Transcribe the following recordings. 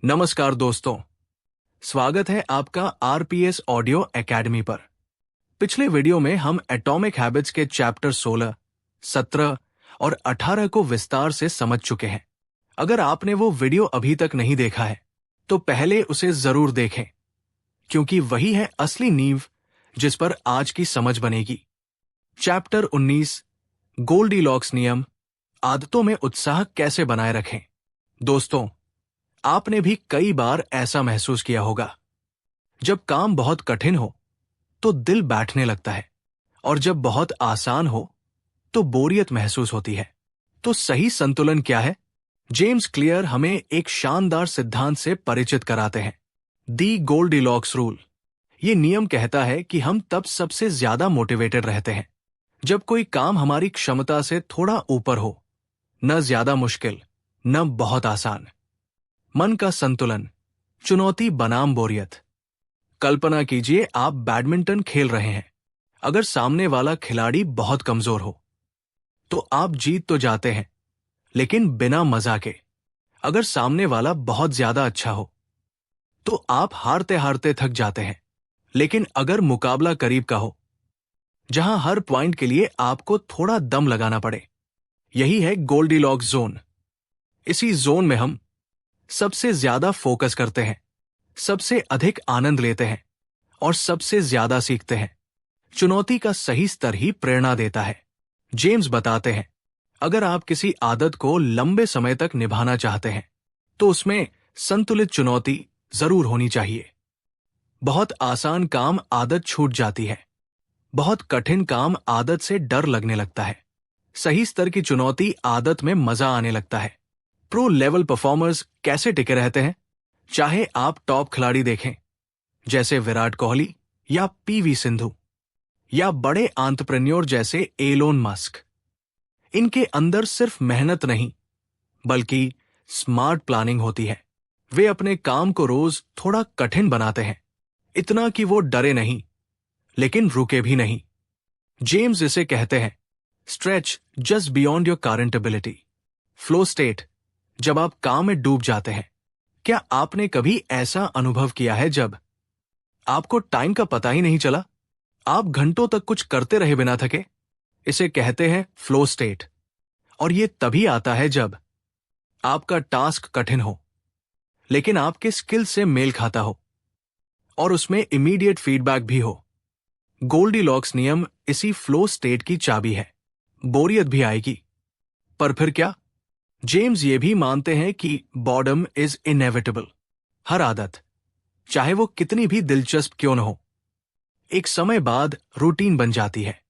नमस्कार दोस्तों, स्वागत है आपका आरपीएस ऑडियो एकेडमी पर। पिछले वीडियो में हम एटॉमिक हैबिट्स के चैप्टर 16, 17 और 18 को विस्तार से समझ चुके हैं। अगर आपने वो वीडियो अभी तक नहीं देखा है तो पहले उसे जरूर देखें, क्योंकि वही है असली नींव जिस पर आज की समझ बनेगी। चैप्टर 19, गोल्डीलॉक्स नियम, आदतों में उत्साह कैसे बनाए रखें। दोस्तों, आपने भी कई बार ऐसा महसूस किया होगा, जब काम बहुत कठिन हो तो दिल बैठने लगता है और जब बहुत आसान हो तो बोरियत महसूस होती है। तो सही संतुलन क्या है? जेम्स क्लियर हमें एक शानदार सिद्धांत से परिचित कराते हैं, दी गोल्डीलॉक्स रूल। ये नियम कहता है कि हम तब सबसे ज्यादा मोटिवेटेड रहते हैं जब कोई काम हमारी क्षमता से थोड़ा ऊपर हो, न ज्यादा मुश्किल न बहुत आसान। मन का संतुलन, चुनौती बनाम बोरियत। कल्पना कीजिए आप बैडमिंटन खेल रहे हैं। अगर सामने वाला खिलाड़ी बहुत कमजोर हो तो आप जीत तो जाते हैं, लेकिन बिना मजा के। अगर सामने वाला बहुत ज्यादा अच्छा हो तो आप हारते हारते थक जाते हैं। लेकिन अगर मुकाबला करीब का हो, जहां हर पॉइंट के लिए आपको थोड़ा दम लगाना पड़े, यही है गोल्डीलॉक्स जोन। इसी जोन में हम सबसे ज्यादा फोकस करते हैं, सबसे अधिक आनंद लेते हैं और सबसे ज्यादा सीखते हैं। चुनौती का सही स्तर ही प्रेरणा देता है। जेम्स बताते हैं, अगर आप किसी आदत को लंबे समय तक निभाना चाहते हैं तो उसमें संतुलित चुनौती जरूर होनी चाहिए। बहुत आसान काम आदत छूट जाती है, बहुत कठिन काम आदत से डर लगने लगता है, सही स्तर की चुनौती आदत में मजा आने लगता है। प्रो लेवल परफॉर्मर्स कैसे टिके रहते हैं? चाहे आप टॉप खिलाड़ी देखें, जैसे विराट कोहली या पीवी सिंधु, या बड़े एंटरप्रेन्योर जैसे एलोन मस्क, इनके अंदर सिर्फ मेहनत नहीं बल्कि स्मार्ट प्लानिंग होती है। वे अपने काम को रोज थोड़ा कठिन बनाते हैं, इतना कि वो डरे नहीं लेकिन रुके भी नहीं। जेम्स इसे कहते हैं stretch just beyond your current ability. Flow state, जब आप काम में डूब जाते हैं। क्या आपने कभी ऐसा अनुभव किया है जब आपको टाइम का पता ही नहीं चला, आप घंटों तक कुछ करते रहे बिना थके? इसे कहते हैं फ्लो स्टेट। और ये तभी आता है जब आपका टास्क कठिन हो लेकिन आपके स्किल से मेल खाता हो और उसमें इमीडिएट फीडबैक भी हो। गोल्डीलॉक्स नियम इसी फ्लो स्टेट की चाबी है। बोरियत भी आएगी, पर फिर क्या? जेम्स ये भी मानते हैं कि बॉर्डम इज इनएविटेबल। हर आदत, चाहे वो कितनी भी दिलचस्प क्यों न हो, एक समय बाद रूटीन बन जाती है।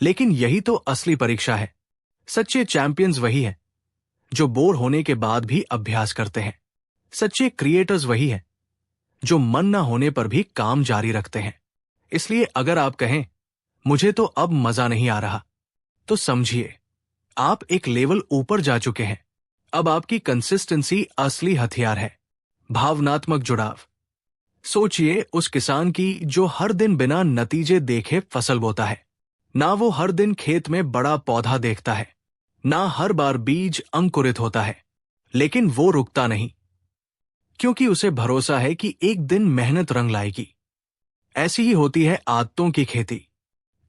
लेकिन यही तो असली परीक्षा है। सच्चे चैंपियंस वही हैं जो बोर होने के बाद भी अभ्यास करते हैं। सच्चे क्रिएटर्स वही हैं जो मन न होने पर भी काम जारी रखते हैं। इसलिए अगर आप कहें मुझे तो अब मजा नहीं आ रहा, तो समझिए आप एक लेवल ऊपर जा चुके हैं। अब आपकी कंसिस्टेंसी असली हथियार है। भावनात्मक जुड़ाव। सोचिए उस किसान की जो हर दिन बिना नतीजे देखे फसल बोता है। ना वो हर दिन खेत में बड़ा पौधा देखता है, ना हर बार बीज अंकुरित होता है, लेकिन वो रुकता नहीं, क्योंकि उसे भरोसा है कि एक दिन मेहनत रंग लाएगी। ऐसी ही होती है आदतों की खेती।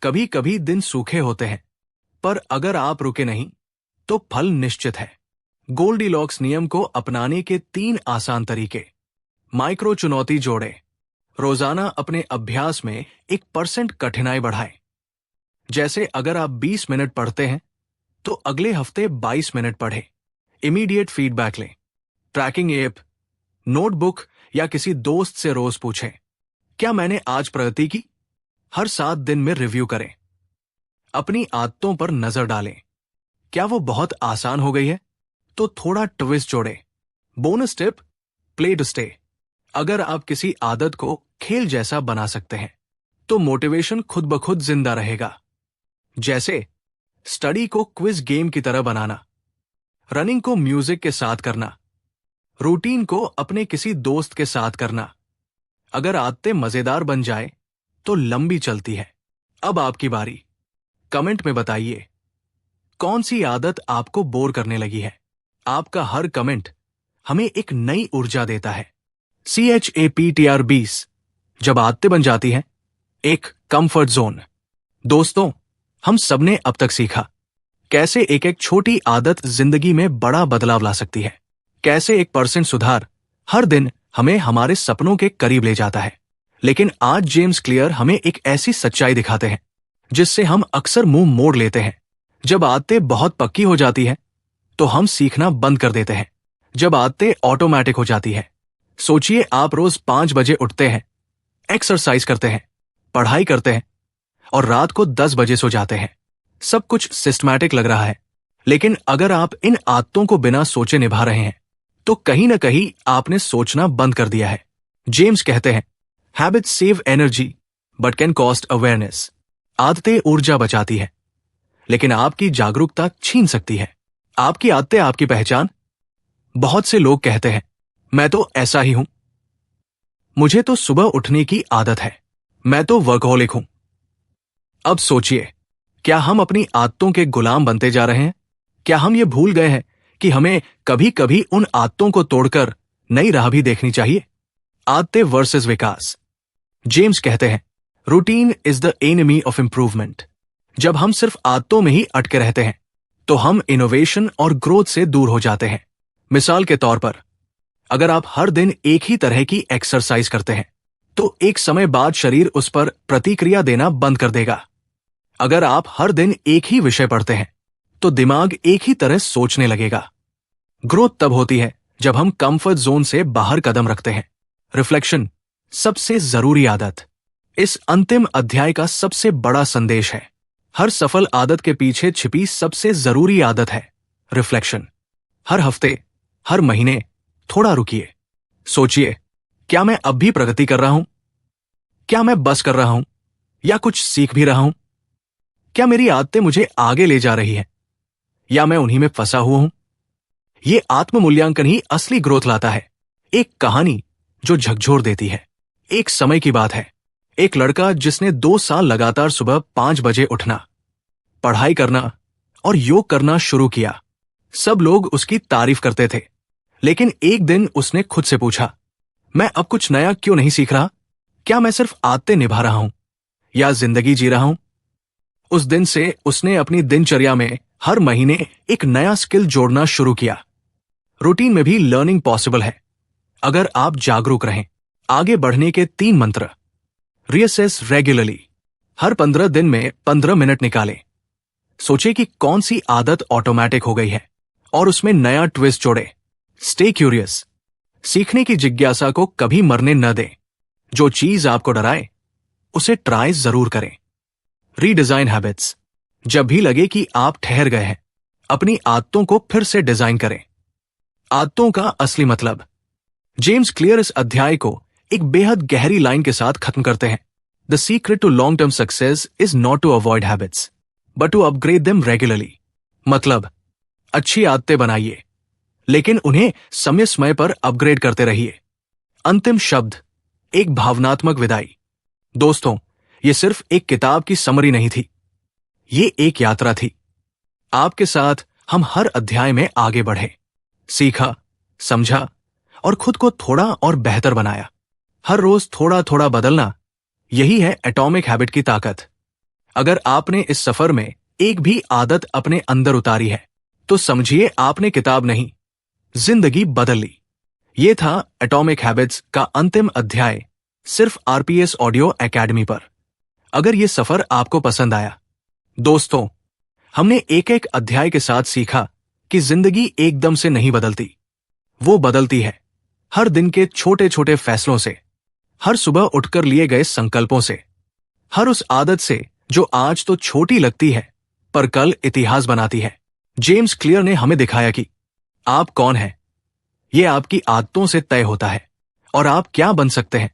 कभी कभी दिन सूखे होते हैं, पर अगर आप रुके नहीं तो फल निश्चित है। गोल्डीलॉक्स नियम को अपनाने के 3 आसान तरीके। माइक्रो चुनौती जोड़ें। रोजाना अपने अभ्यास में 1% कठिनाई बढ़ाएं। जैसे अगर आप 20 मिनट पढ़ते हैं तो अगले हफ्ते 22 मिनट पढ़ें। इमीडिएट फीडबैक लें। ट्रैकिंग ऐप, नोटबुक या किसी दोस्त से रोज पूछें, क्या मैंने आज प्रगति की? हर 7 दिन में रिव्यू करें। अपनी आदतों पर नजर डालें, क्या वो बहुत आसान हो गई है? तो थोड़ा ट्विस्ट जोड़ें। Bonus tip, play to stay. अगर आप किसी आदत को खेल जैसा बना सकते हैं तो मोटिवेशन खुद ब खुद जिंदा रहेगा। जैसे स्टडी को क्विज गेम की तरह बनाना, रनिंग को म्यूजिक के साथ करना, रूटीन को अपने किसी दोस्त के साथ करना। अगर आदतें मजेदार बन जाए तो लंबी चलती है। अब आपकी बारी। कमेंट में बताइए कौन सी आदत आपको बोर करने लगी है। आपका हर कमेंट हमें एक नई ऊर्जा देता है। CHAPTR20 जब आदतें बन जाती हैं, एक कंफर्ट जोन। दोस्तों, हम सबने अब तक सीखा कैसे एक एक छोटी आदत जिंदगी में बड़ा बदलाव ला सकती है, कैसे 1% सुधार हर दिन हमें हमारे सपनों के करीब ले जाता है। लेकिन आज जेम्स क्लियर हमें एक ऐसी सच्चाई दिखाते हैं जिससे हम अक्सर मुंह मोड़ लेते हैं। जब आदतें बहुत पक्की हो जाती हैं, तो हम सीखना बंद कर देते हैं। जब आदतें ऑटोमेटिक हो जाती हैं, सोचिए आप रोज 5 बजे उठते हैं, एक्सरसाइज करते हैं, पढ़ाई करते हैं और रात को 10 बजे सो जाते हैं। सब कुछ सिस्टमैटिक लग रहा है, लेकिन अगर आप इन आदतों को बिना सोचे निभा रहे हैं, तो कहीं ना कहीं आपने सोचना बंद कर दिया है। जेम्स कहते हैं, habits save energy but can cost awareness. आदतें ऊर्जा बचाती है, लेकिन आपकी जागरूकता छीन सकती है। आपकी आदतें आपकी पहचान। बहुत से लोग कहते हैं, मैं तो ऐसा ही हूं, मुझे तो सुबह उठने की आदत है, मैं तो वर्कहोलिक हूं। अब सोचिए, क्या हम अपनी आदतों के गुलाम बनते जा रहे हैं? क्या हम ये भूल गए हैं कि हमें कभी कभी उन आदतों को तोड़कर नई राह भी देखनी चाहिए? आदतें वर्सेस विकास। जेम्स कहते हैं, routine is the enemy of improvement. जब हम सिर्फ आदतों में ही अटके रहते हैं, तो हम इनोवेशन और ग्रोथ से दूर हो जाते हैं। मिसाल के तौर पर, अगर आप हर दिन एक ही तरह की एक्सरसाइज करते हैं, तो एक समय बाद शरीर उस पर प्रतिक्रिया देना बंद कर देगा। अगर आप हर दिन एक ही विषय पढ़ते हैं, तो दिमाग एक ही तरह सोचने लगेगा। ग्रोथ तब होती है जब हम कंफर्ट जोन से बाहर कदम रखते हैं। रिफ्लेक्शन, सबसे जरूरी आदत। इस अंतिम अध्याय का सबसे बड़ा संदेश है, हर सफल आदत के पीछे छिपी सबसे जरूरी आदत है रिफ्लेक्शन। हर हफ्ते, हर महीने थोड़ा रुकिए, सोचिए, क्या मैं अब भी प्रगति कर रहा हूं? क्या मैं बस कर रहा हूं या कुछ सीख भी रहा हूं? क्या मेरी आदतें मुझे आगे ले जा रही हैं या मैं उन्हीं में फंसा हुआ हूं? यह आत्म मूल्यांकन ही असली ग्रोथ लाता है। एक कहानी जो झकझोर देती है। एक समय की बात है, एक लड़का जिसने 2 साल लगातार सुबह 5 बजे उठना, पढ़ाई करना और योग करना शुरू किया। सब लोग उसकी तारीफ करते थे, लेकिन एक दिन उसने खुद से पूछा, मैं अब कुछ नया क्यों नहीं सीख रहा? क्या मैं सिर्फ आदतें निभा रहा हूं या जिंदगी जी रहा हूं? उस दिन से उसने अपनी दिनचर्या में हर महीने एक नया स्किल जोड़ना शुरू किया। रूटीन में भी लर्निंग पॉसिबल है, अगर आप जागरूक रहें। आगे बढ़ने के 3 मंत्र। Reassess regularly. हर 15 दिन में 15 मिनट निकालें। सोचे कि कौन सी आदत ऑटोमेटिक हो गई है और उसमें नया ट्विस्ट जोड़े। Stay curious. सीखने की जिज्ञासा को कभी मरने न दें। जो चीज आपको डराए, उसे ट्राई जरूर करें। Redesign habits. जब भी लगे कि आप ठहर गए हैं, अपनी आदतों को फिर से डिजाइन करें। आदतों का असली मतलब। जेम्स क्लियर इस अध्याय को एक बेहद गहरी लाइन के साथ खत्म करते हैं। The secret to long term success is not to avoid habits but to upgrade them regularly. मतलब, अच्छी आदतें बनाइए, लेकिन उन्हें समय समय पर अपग्रेड करते रहिए। अंतिम शब्द, एक भावनात्मक विदाई। दोस्तों, ये सिर्फ एक किताब की समरी नहीं थी, ये एक यात्रा थी। आपके साथ हम हर अध्याय में आगे बढ़े, सीखा, समझा और खुद को थोड़ा और बेहतर बनाया। हर रोज थोड़ा थोड़ा बदलना, यही है एटॉमिक हैबिट की ताकत। अगर आपने इस सफर में एक भी आदत अपने अंदर उतारी है, तो समझिए आपने किताब नहीं, जिंदगी बदल ली। ये था एटॉमिक हैबिट्स का अंतिम अध्याय, सिर्फ आरपीएस ऑडियो एकेडमी पर। अगर ये सफर आपको पसंद आया, दोस्तों, हमने एक एक अध्याय के साथ सीखा कि जिंदगी एकदम से नहीं बदलती, वो बदलती है हर दिन के छोटे छोटे फैसलों से, हर सुबह उठकर लिए गए संकल्पों से, हर उस आदत से जो आज तो छोटी लगती है पर कल इतिहास बनाती है। जेम्स क्लियर ने हमें दिखाया कि आप कौन हैं, यह आपकी आदतों से तय होता है, और आप क्या बन सकते हैं,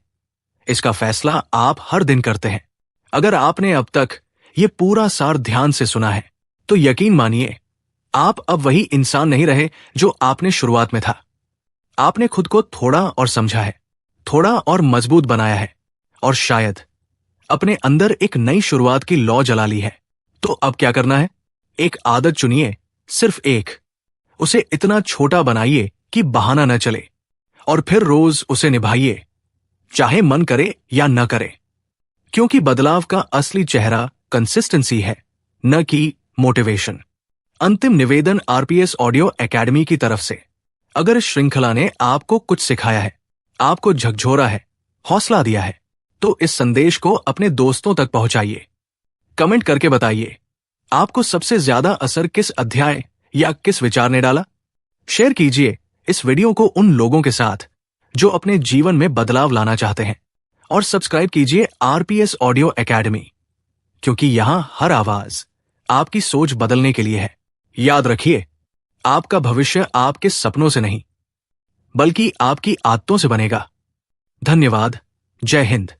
इसका फैसला आप हर दिन करते हैं। अगर आपने अब तक ये पूरा सार ध्यान से सुना है, तो यकीन मानिए, आप अब वही इंसान नहीं रहे जो आपने शुरुआत में था। आपने खुद को थोड़ा और समझा है, थोड़ा और मजबूत बनाया है, और शायद अपने अंदर एक नई शुरुआत की लौ जला ली है। तो अब क्या करना है? एक आदत चुनिए, सिर्फ एक। उसे इतना छोटा बनाइए कि बहाना न चले, और फिर रोज उसे निभाइए, चाहे मन करे या न करे, क्योंकि बदलाव का असली चेहरा कंसिस्टेंसी है, न कि मोटिवेशन। अंतिम निवेदन आरपीएस ऑडियो एकेडमी की तरफ से। अगर इस श्रृंखला ने आपको कुछ सिखाया है, आपको झकझोरा है, हौसला दिया है, तो इस संदेश को अपने दोस्तों तक पहुंचाइए। कमेंट करके बताइए, आपको सबसे ज्यादा असर किस अध्याय या किस विचार ने डाला। शेयर कीजिए इस वीडियो को उन लोगों के साथ जो अपने जीवन में बदलाव लाना चाहते हैं, और सब्सक्राइब कीजिए आरपीएस ऑडियो एकेडमी, क्योंकि यहां हर आवाज आपकी सोच बदलने के लिए है। याद रखिए, आपका भविष्य आपके सपनों से नहीं, बल्कि आपकी आदतों से बनेगा। धन्यवाद, जय हिंद,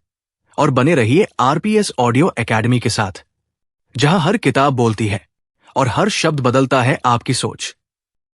और बने रहिए आरपीएस ऑडियो एकेडमी के साथ, जहां हर किताब बोलती है और हर शब्द बदलता है आपकी सोच।